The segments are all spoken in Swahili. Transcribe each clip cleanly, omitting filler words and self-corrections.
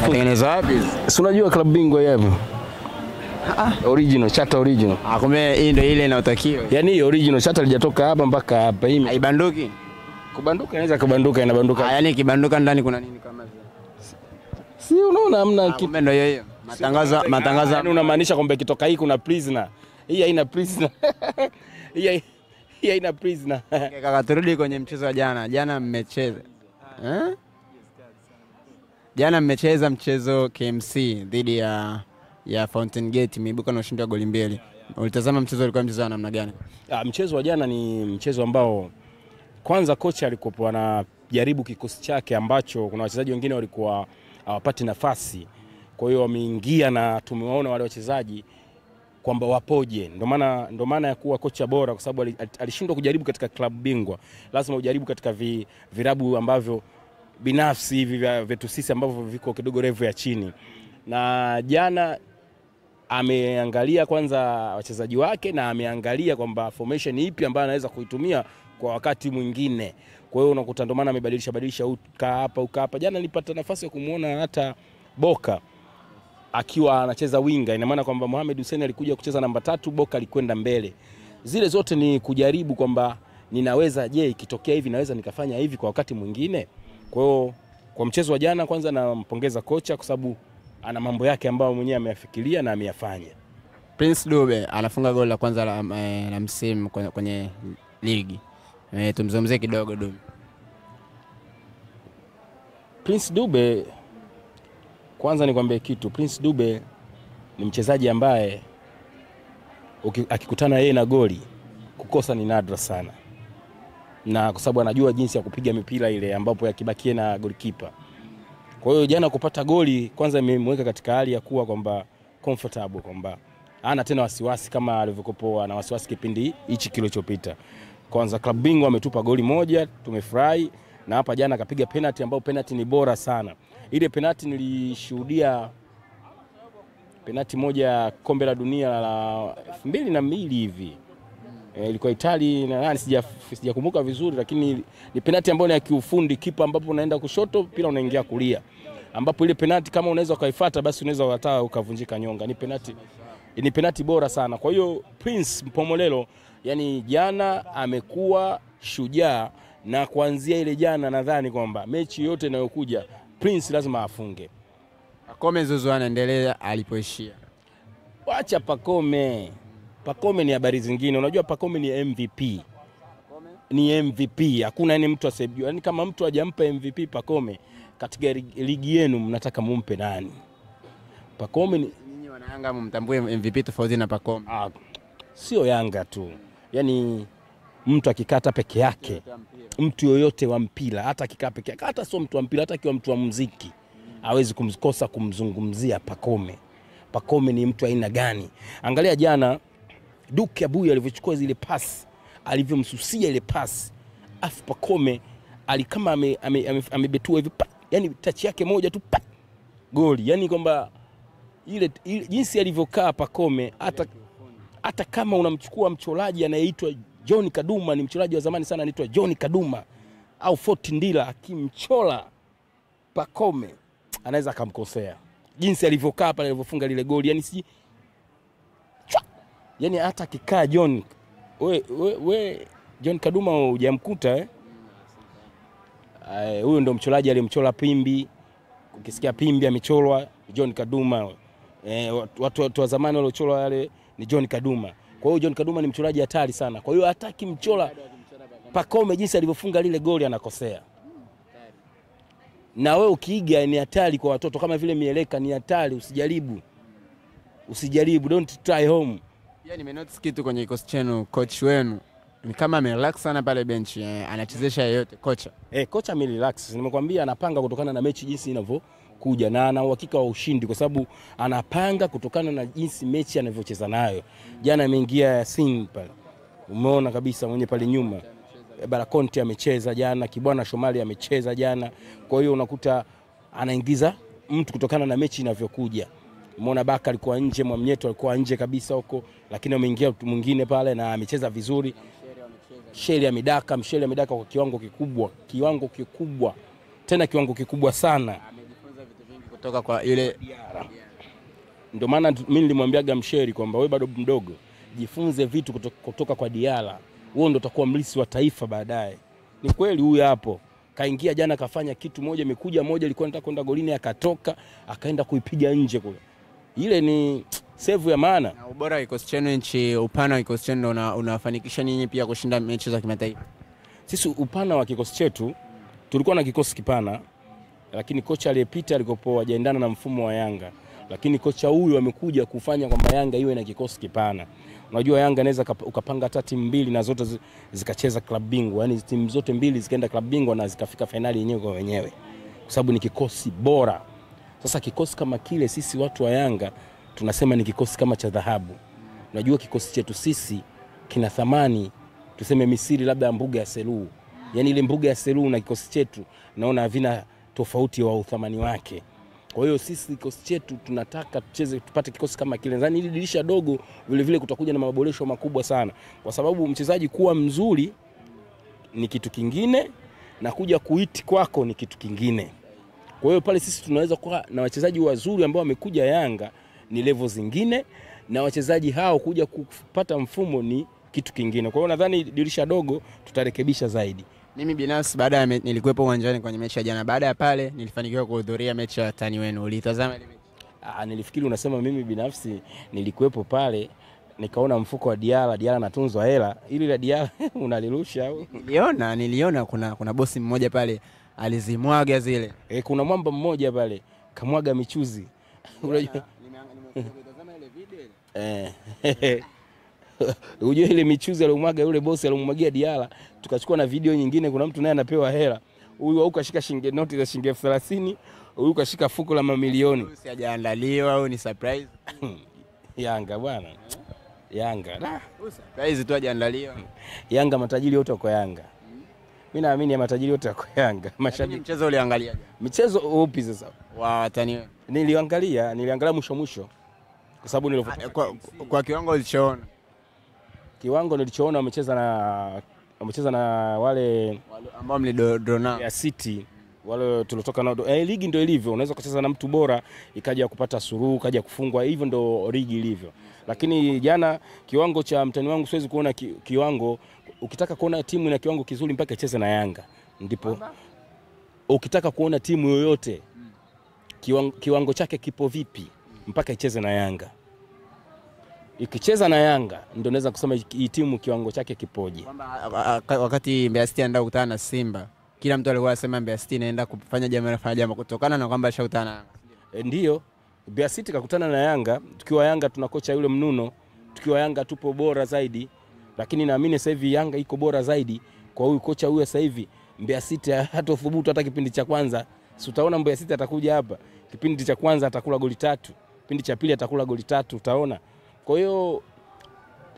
Tengeneza wapi? Si unajua klabu bingwa hapo? Original, chata original. Kumbe hii ndio ile inayotakiwa. Yaani original chata lijatoka hapa mpaka hapa hii. Haibanduki. Kubanduka inaweza kubanduka, inabanduka. Yaani kibanduka ndani kuna nini kama vile? Si unaona hamna kitu. Kumbe ndio hiyo. Matangazo yaani unamaanisha kwamba kitoka hii kuna prisoner. Hii haina prisoner. Hii haina prisoner. Kaka, turudi kwenye mchezo wa jana. Jana mmecheza. Jana mmecheza mchezo KMC dhidi ya Fountain Gate, imeibuka na ushindi wa goli 2. Ulitazama mchezo, ulikuwa mchezo wa namna gani? Mchezo wa jana ni mchezo ambao kwanza kocha alikuwa anajaribu kikosi chake ambacho kuna wachezaji wengine walikuwa hawapati nafasi. Kwa hiyo wameingia na tumewaona wale wachezaji kwamba wapoje. Ndio maana ya kuwa kocha bora, kwa sababu alishindwa kujaribu katika klabu bingwa. Lazima ujaribu katika virabu ambavyo binafsi hivi vyetu sisi ambavyo viko kidogo level ya chini. Na jana ameangalia kwanza wachezaji wake na ameangalia kwamba formation ipi ambayo anaweza kuitumia kwa wakati mwingine. Kwa hiyo unakuta ndio maana amebadilisha uka hapa. Jana nilipata nafasi ya kumuona hata Boka akiwa anacheza winga. Ina maana kwamba Mohamed Hussein alikuja kucheza namba 3, Boka alikwenda mbele. Zile zote ni kujaribu kwamba ninaweza, ikitokea hivi naweza nikafanya hivi kwa wakati mwingine. Kwa hiyo kwa mchezo wa jana kwanza nampongeza kocha kwa sababu ana mambo yake ambayo mwenyewe ameyafikiria na ameyafanya. Prince Dube anafunga goli la kwanza la msimu kwenye ligi. Tumzungumzie kidogo Dube. Prince Dube, kwanza nikwambie kitu, Prince Dube ni mchezaji ambaye akikutana yeye na goli kukosa ni nadra sana. Na kwa sababu anajua jinsi ya kupiga mipira ile ambapo yakibakie na goalkeeper. Kwa hiyo jana kupata goli kwanza imemweka katika hali ya kuwa kwamba comfortable, kwamba hana tena wasiwasi kama alivyokuwa na wasiwasi kipindi hichi kilichopita. Kwanza klabu bingwa ametupa goli 1, tumefurahi, na hapa jana akapiga penalty ambayo penalty ni bora sana. Ile penalty nilishuhudia penalty moja kombe la dunia la 2002 hivi. Ilikuwa Italia na nani sijakumbuka vizuri, lakini ni penalty ambayo ni ya kiufundi, kipa ambapo unaenda kushoto pila unaingia kulia, ambapo ile penalty kama unaweza ukaifuata basi unaweza hata ukavunjika nyonga. Ni penalty bora sana. Kwa hiyo Prince Mpumelelo yani jana amekuwa shujaa, na kuanzia ile jana nadhani kwamba mechi yote inayokuja Prince lazima afunge. Pacome Zouzoua anaendelea alipoishia. Wacha Pacome ni habari zingine. Unajua Pacome ni MVP. Ni MVP. Hakuna yani mtu asijua. Yani kama mtu hajampa MVP Pacome katika ligi yenu mnataka mumpe nani? Pacome ni nyinyi wana Yanga mtambue MVP tofauti na Pacome. Sio Yanga tu. Yani mtu akikata peke yake, mtu yoyote wa mpira, hata akikaa peke yake, hata sio mtu wa mpira, hata akiwa mtu wa muziki, hawezi kumkosa kumzungumzia Pacome. Pacome ni mtu aina gani? Angalia jana Duke Abuya alivyochukua zile pasi, alivyomsusia ile pasi. Afu Pacome alikama amebetua hivi, yani touch yake moja tu goli. Yani kwamba ile jinsi alivyokaa Pacome, hata kama unamchukua mchoraji anayeitwa John Kaduma, ni mchoraji wa zamani sana anaitwa John Kaduma au Fort Ndila, akimchora Pacome anaweza akamkosea. Jinsi alivyokaa pale alivyofunga lile goli, yani yani hata kikaa John we John Kaduma hujamkuta huyo ndo mchoraji aliyemchora Pimbi. Ukisikia Pimbi amechorwa John Kaduma, watu wa zamani waliochora wale ni John Kaduma. Kwa hiyo John Kaduma ni mchoraji hatari sana. Kwa hiyo hata akimchora Pacome jinsi alivyofunga lile goli anakosea. Na wewe ukiiga ni hatari kwa watoto, kama vile mieleka ni hatari, usijaribu, don't try home. Pia nimenotice kitu kwenye kikosi chenu, coach wenu ni kama amerelax sana pale bench, anachezesha yeyote kocha. Kocha amerelax. Nimekwambia anapanga kutokana na mechi jinsi inavyokuja, na ana uhakika wa ushindi kwa sababu anapanga kutokana na jinsi mechi anavyocheza nayo. Jana ameingia Yasin pale, umeona kabisa mwenye pale nyuma. Barakonte amecheza jana, Kibwana Shomali amecheza jana. Kwa hiyo unakuta anaingiza mtu kutokana na mechi inavyokuja. Umeona Baka alikuwa nje, Mwamnyeto alikuwa nje kabisa huko, lakini ameingia mtu mwingine pale na amecheza vizuri. Msheli amedaka kwa kiwango kikubwa tena kiwango kikubwa sana. Amejifunza vitu vingi kutoka kwa yule Diarra. Ndio maana mimi nilimwambiaga Msheri kwamba wewe bado mdogo, jifunze vitu kutoka kwa Diarra. Wewe ndio utakuwa mlisi wa taifa baadaye. Ni kweli huyu hapo. Kaingia jana kafanya kitu moja, imekuja moja ilikuwa nataka kwenda golini akatoka, akaenda kuipiga nje kule. Ile ni save ya maana. Na ubora wa kikosi chenu nchi, upana wa kikosi chenu unafanikisha ninyi pia kushinda mechi za kimataifa. Sisi upana wa kikosi chetu tulikuwa na kikosi kipana, lakini kocha aliyepita alikopo hajaendana na mfumo wa Yanga. Lakini kocha huyu amekuja kufanya kwamba Yanga iwe na kikosi kipana. Unajua Yanga inaweza ukapanga hata timu mbili na zote zikacheza klabu bingwa. Yaani timu zote mbili zikaenda klabu bingwa na zikafika finali yenyewe kwa wenyewe. Kwa sababu ni kikosi bora. Sasa kikosi kama kile sisi watu wa Yanga tunasema ni kikosi kama cha dhahabu. Unajua kikosi chetu sisi kina thamani, tuseme Misri labda mbuga ya Selous. Yaani ile mbuga ya Selous na kikosi chetu naona havina tofauti wa uthamani wake. Kwa hiyo sisi kikosi chetu tunataka tucheze tupate kikosi kama kile. Nadhani ili dirisha dogo vile vile kutakuja na maboresho makubwa sana. Kwa sababu mchezaji kuwa mzuri ni kitu kingine na kuja kuiti kwako ni kitu kingine. Kwa hiyo pale sisi tunaweza kuwa na wachezaji wazuri ambao wamekuja Yanga ni level zingine, na wachezaji hao kuja kupata mfumo ni kitu kingine. Kwa hiyo nadhani dirisha dogo tutarekebisha zaidi. Mimi binafsi baada ya nilikuwepo uwanjani kwenye mechi ya jana. Baada ya pale nilifanikiwa kuhudhuria mechi ya watani wenu. Ulitazama ile mechi? Nilifikiri unasema mimi binafsi nilikuwepo pale nikaona mfuko wa Diarra anatunzwa hela. Ili la Diarra unalirusha au? Niliona kuna bosi mmoja pale alizimwaga zile. Kuna mwamba mmoja pale kamwaga michuzi. Unajua nimetazama ile video ile. Unajua ile michuzi aliyomwaga yule bosi aliyomwagia Diarra, tukachukua na video nyingine, kuna mtu naye anapewa hela. Huyu au kashika shilingi noti za shilingi 30,000, huyu kashika fuko la mamilioni. Si hajaandaliwa au ni surprise? Yanga bwana. Yanga. Surprise tu hajaandaliwa. Yanga matajiri wote wako Yanga. Mimi naamini matajiri wote wako Yanga. Mashabiki. Mchezo uliangalia? Mchezo upi sasa? Wa watani wenu. Niliangalia mwisho. Kwa sababu nilifuata kwa kiwango ulichoona. Kiwango nilichoona wamecheza na wale ambao mlidona ya City, wale tulotoka nao. Ligi ndio ilivyo, unaweza kucheza na mtu bora ikaja kupata suruhu, kaja kufungwa, hivyo ndio ligi ilivyo. Lakini jana kiwango cha mtani wangu siwezi kuona kiwango. Ukitaka kuona timu ina kiwango kizuri mpaka icheze na Yanga. Ndipo ukitaka kuona timu yoyote kiwango chake kipo vipi mpaka icheze na Yanga. Ikicheza na Yanga ndio naweza kusema hii timu kiwango chake kipoje. Wakati Mbeya City anaenda kukutana na Simba, kila mtu alikuwa anasema Mbeya City inaenda kufanya jambo kutokana na kwamba ashakutana. Ndio Mbeya City kakutana na Yanga, tukiwa Yanga tuna kocha yule Mnuno, tukiwa Yanga tupo bora zaidi, lakini naamini sasa hivi Yanga iko bora zaidi kwa huyu kocha huyu sasa hivi. Mbeya City hatothubutu hata kipindi cha kwanza. Si utaona Mbeya City atakuja hapa, kipindi cha kwanza atakula goli 3, kipindi cha pili atakula goli 3, utaona. Kwa hiyo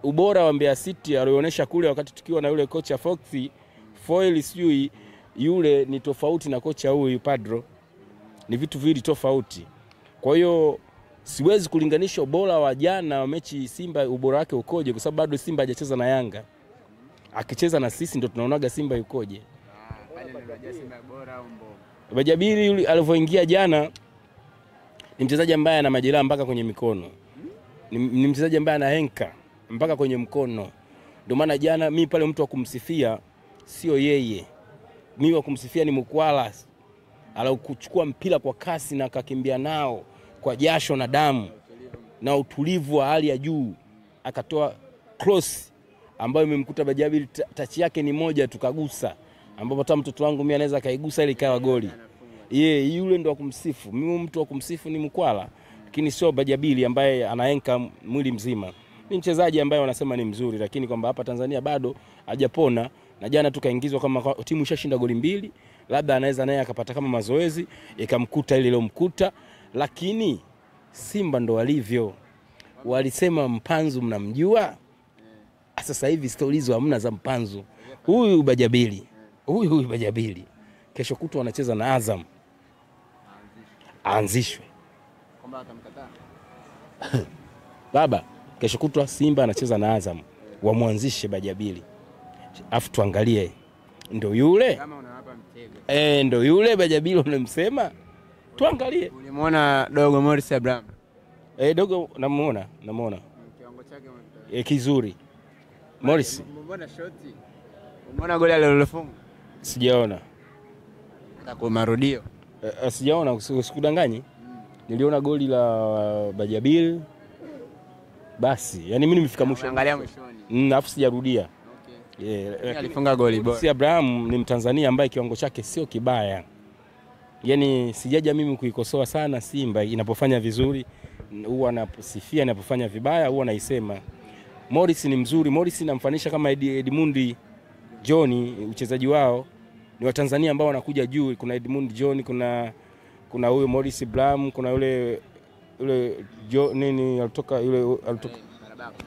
ubora wa Mbeya City alionyesha kule wakati tukiwa na yule kocha Foil sijui yule ni tofauti na kocha huyu Pedro. Ni vitu viwili tofauti. Kwa hiyo siwezi kulinganisha ubora wa jana wa mechi Simba ubora wake ukoje, kwa sababu bado Simba hajacheza na Yanga. Akicheza na sisi ndio tunaonaga Simba yukoje. Bajabiri yule alivyoingia jana ni mchezaji ambaye ana majeraha mpaka kwenye mikono. Ni mchezaji ambaye ana henka mpaka kwenye mkono. Ndio maana jana mimi pale mtu wa kumsifia sio yeye. Mimi wa kumsifia ni Mkwala. Kuchukua mpira kwa kasi na akakimbia nao kwa jasho na damu na utulivu wa hali ya juu, akatoa cross ambayo imemkuta Bajabiri, touch yake ni moja tukagusa, ambapo hata mtoto wangu mimi anaweza kaigusa ile ikawa goli. Yule ndo wa kumsifu. Mimi mtu wa kumsifu ni Mkwala, lakini sio Bajabiri ambaye anaenka mwili mzima. Ni mchezaji ambaye wanasema ni mzuri, lakini kwamba hapa Tanzania bado hajapona, na jana tukaingizwa kama timu ishashinda goli 2, labda anaweza naye akapata kama mazoezi ikamkuta ile ilomkuta. Lakini Simba ndo walivyo. Walisema Mpanzu mnamjua, sasa hivi stories hamna za Mpanzu. Huyu Bajabiri, huyu Bajabiri kesho kutu wanacheza na Azam, aanzishwe kwamba atamkataa baba. Kesho kutu Simba anacheza na Azam, wamwanzishe Bajabiri, afu tuangalie ndio yule. Kama unawapa Ndo yule Bajabili unamsema. Tuangalie. Ulimuona dogo Morris Abraham? Dogo namuona. Kiwango chake kizuri. Morris. Umeona shoti? Umeona goli alilofunga? Sijaona. Hata kwa marudio. Sijaona, usikudanganye. Niliona goli la Bajabili. Basi, yani mimi nimefika mwisho. Angalia mwishoni. Alafu sijarudia. Okay. Alifunga goli bora. Si Abraham ni Mtanzania ambaye kiwango chake sio kibaya. Yani sijaja mimi kuikosoa sana Simba inapofanya vizuri, huwa anaposifia, inapofanya vibaya huwa naisema. Morris ni mzuri. Morris namfanisha kama Edmund John, uchezaji wao ni wa Tanzania ambao wanakuja juu. Kuna Edmund John, kuna huyo Morris Abraham, kuna yule alitoka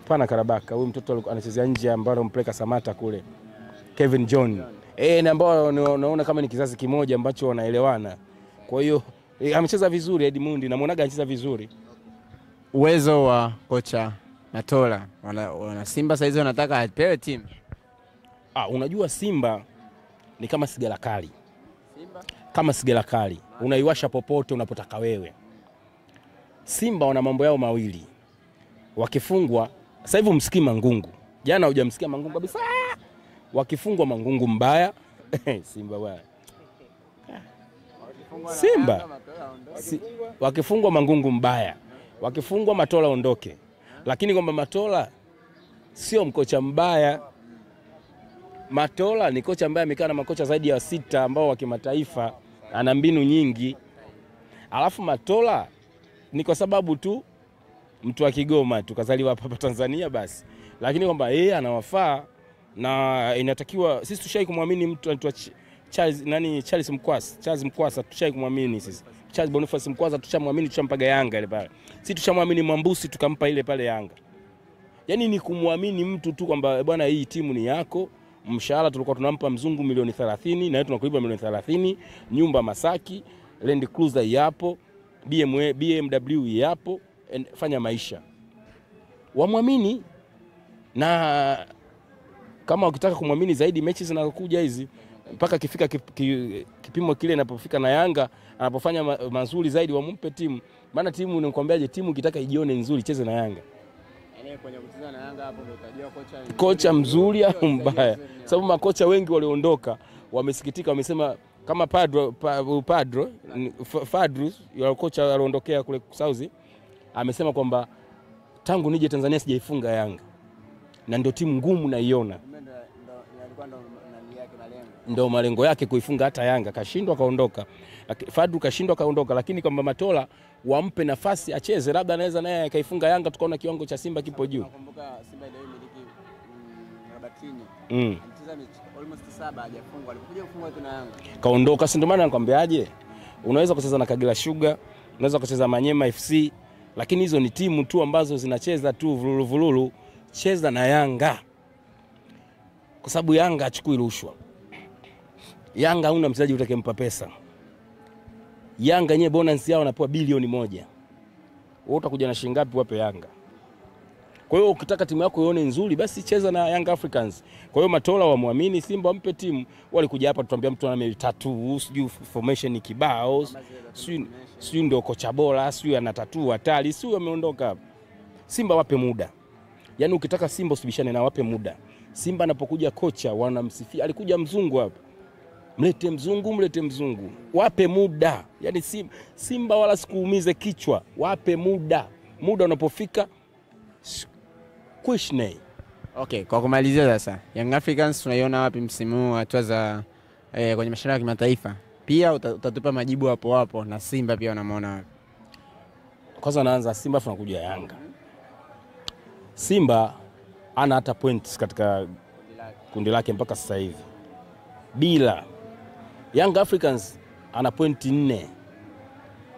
pana Karabaka, huyu mtoto anachezea nje ambao mpeleka Samata kule, Kevin John. Na ambao naona kama ni kizazi kimoja ambacho wanaelewana. Kwa hiyo amecheza vizuri Edmund, namuonaga anacheza vizuri. Uwezo wa kocha Matola, wana Simba saizi wanataka apewe timu. Unajua Simba ni kama sigara kali. Kama sigara kali, unaiwasha popote unapotaka wewe. Simba wana mambo yao mawili. Wakifungwa, sasa hivi msikii Mangungu. Jana hujamsikia Mangungu kabisa. Wakifungwa Mangungu mbaya. Simba bwana. Simba. Wakifungwa Mangungu mbaya. Wakifungwa Matola ondoke. Lakini kwamba Matola sio mkocha mbaya. Matola ni kocha ambaye amekaa na makocha zaidi ya 6 ambao wa kimataifa, ana mbinu nyingi. Alafu Matola ni kwa sababu tu mtu wa Kigoma tukazaliwa hapa Tanzania basi. Lakini kwamba yeye anawafaa na inatakiwa sisi tushai kumwamini mtu anaitwa Charles Mkwasa tushai kumwamini sisi. Charles Boniface Mkwasa tushamwamini, tushampaga Yanga ile pale. Sisi tushamwamini Mwambusi tukampa ile pale Yanga. Yaani ni kumwamini mtu tu kwamba bwana hii timu ni yako. Mshahara tulikuwa tunampa mzungu milioni 30 na wewe tunakulipa milioni 30, nyumba Masaki, Land Cruiser yapo, BMW yapo, fanya maisha. Wamwamini, na kama ukitaka kumwamini zaidi mechi zinazokuja hizi mpaka kifika kipimo kile inapofika na Yanga anapofanya mazuri zaidi wamumpe timu. Maana timu nikwambiaje, timu ikitaka ijione nzuri cheze na Yanga. Kwenye kucheza na Yanga hapo ndio utajua kocha mzuri au mbaya. Sababu makocha wengi walioondoka wamesikitika, wamesema kama Fadru yule kocha aliondokea kule Saudi, amesema kwamba tangu nije Tanzania sijaifunga Yanga. Na ndio timu ngumu naiona. Ndio malengo yake kuifunga hata Yanga, kashindwa kaondoka. Fadru kashindwa kaondoka, lakini kwamba Matola wampe nafasi acheze, labda anaweza naye akaifunga Yanga tukaona kiwango cha Simba kipo juu. Nakumbuka Simba ndio miliki Rabatini. Anacheza almost 7 hajafungwa. Alipokuja kufungwa tena Yanga kaondoka. Si ndio maana nakwambiaje, unaweza kucheza na Kagera Sugar, unaweza kucheza Manyema FC, lakini hizo ni timu tu ambazo zinacheza tu vululu. Cheza na Yanga. Kwa sababu Yanga achukui rushwa. Yanga huna mchezaji utakempa pesa. Yanga yenyewe bonus yao wanapewa bilioni 1. Wewe utakuja na shilingi ngapi wape Yanga? Kwa hiyo ukitaka timu yako ione nzuri basi cheza na Young Africans. Kwa hiyo Matola wamwamini Simba wampe timu. Walikuja hapa tuambia mtu ana meli 3, sijui formation ni kibao, sijui ndio kocha bora, sijui ana tattoo hatari, sijui ameondoka hapa. Simba wape muda. Yaani ukitaka Simba usibishane na wape muda. Simba anapokuja kocha wanamsifia. Alikuja mzungu hapa. Mlete mzungu. Wape muda. Yaani Simba wala sikuumize kichwa. Wape muda. Muda unapofika Kushne. Okay, kwa kumalizia sasa, Young Africans tunaiona wapi msimu huu hatua za kwenye mashindano ya kimataifa? Pia utatupa majibu hapo na Simba pia unamwona wapi? Kwanza naanza Simba tunakuja Yanga. Simba ana hata points katika kundi lake mpaka sasa hivi. Bila Young Africans ana pointi 4.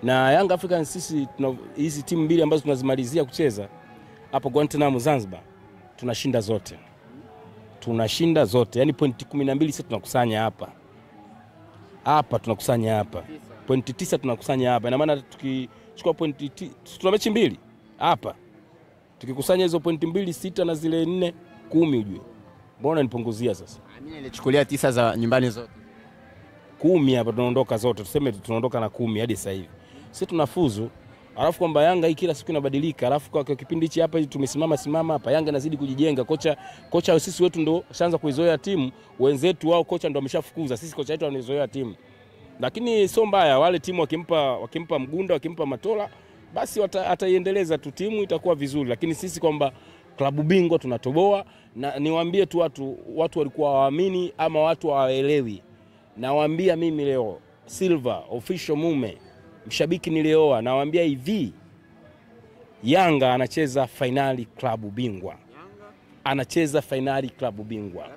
Na Young Africans sisi hizi timu mbili ambazo tunazimalizia kucheza hapo Guantanamo Zanzibar tunashinda zote. Yaani pointi 12 sisi tunakusanya hapa. Tunakusanya hapa. Pointi 9 tunakusanya hapa. Ina maana tukichukua pointi tuna mechi 2 hapa. Tukikusanya hizo pointi 2, 6 na zile 4, 10 ujue. Mbona nipunguzia sasa? Mimi nilichukulia 9 za nyumbani zote. 10 hapa tunaondoka zote, tuseme tunaondoka na 10 hadi sasa hivi. Sisi tunafuzu. Alafu kwamba Yanga hii kila siku inabadilika. Alafu kwa kipindi hichi hapa tumesimama hapa, Yanga inazidi kujijenga. Kocha sisi wetu ndo shaanza kuizoea timu, wenzetu wao kocha ndo ameshafukuza. Sisi kocha wetu anazoea timu. Lakini sio mbaya, wale timu wakimpa Mgunda, wakimpa Matola, basi ataiendeleza tu, timu itakuwa vizuri. Lakini sisi kwamba klabu bingwa tunatoboa, na niwaambie tu watu walikuwa waamini ama watu hawaelewi. Nawaambia mimi leo Silva official mume mshabiki nilioa, nawaambia hivi, Yanga anacheza finali klabu bingwa. Anacheza finali klabu bingwa.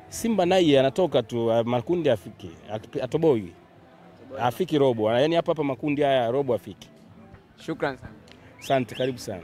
Simba naye anatoka tu makundi afiki. Atoboi. Afiki robo. Yaani hapa makundi haya robo afiki. Shukrani sana. Asante, karibu sana.